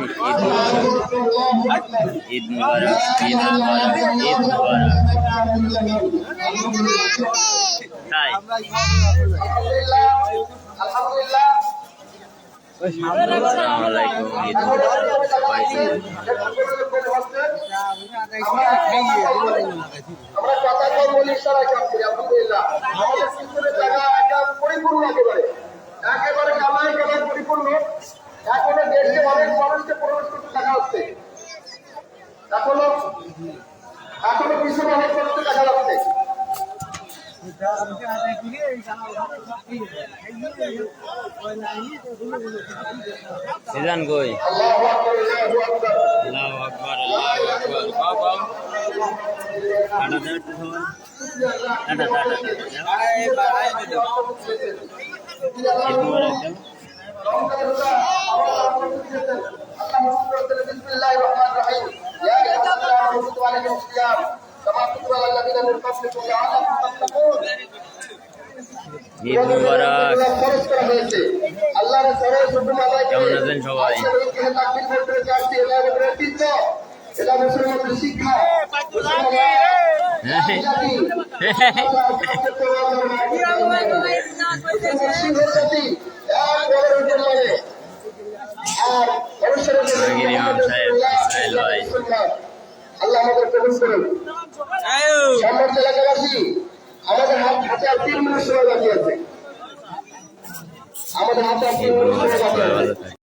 ঈদ মুবারক, ঈদ মুবারক, ঈদ মুবারক। তাই আসসালামু আলাইকুম, ঈদ মুবারক সবাইকে। আমরা কথা বলি ইশারা করছি আলহামদুলিল্লাহ। আমাদের পিছনের জায়গা একটা পরিপূর্ণ একেবারে কামাই কামাই পরিপূর্ণ। এখনো দেশে অনেক মানুষকে প্রবেশ করতে দেখা হচ্ছে, এখনো পিছনে অনেক মানুষকে দেখা যাচ্ছে। সিজন কই? আল্লাহু আকবার, আল্লাহু আকবার। আল্লাহু আকবার, আল্লাহু আকবার। বাবা টাটা দাও একটু সবাই, টাটা টাটা টাটা। ঈদ মুবারক দাও। বিসমিল্লাহির রহমানির রহিম। ইয়া আইয়ুহাল্লাযীনা আমানু কুতিবা আলাইকুমুস সিয়াম কামা কুতিবা আলাল লাযীনা মিন ক্বাবলিকুম লাআল্লাকুম তাত্তাকুন। ঈদ মুবারক। ফরজ করা হয়েছে আল্লাহর ফরজ হুকুম আদায় করে। কেমন আছেন সবাই? তাকবীর করতে যাচ্ছি, এটা আমাদের ঐতিহ্য, এটা মুসলমানদের শিক্ষা। আল্লাহ আমাদের কবুল করুন। সম্মানিত এলাকাবাসী, আমাদের হাতে আর 3 মিনিট সময় বাকি আছে। আমাদের হাতে আর 3 মিনিট সময় বাকি আছে।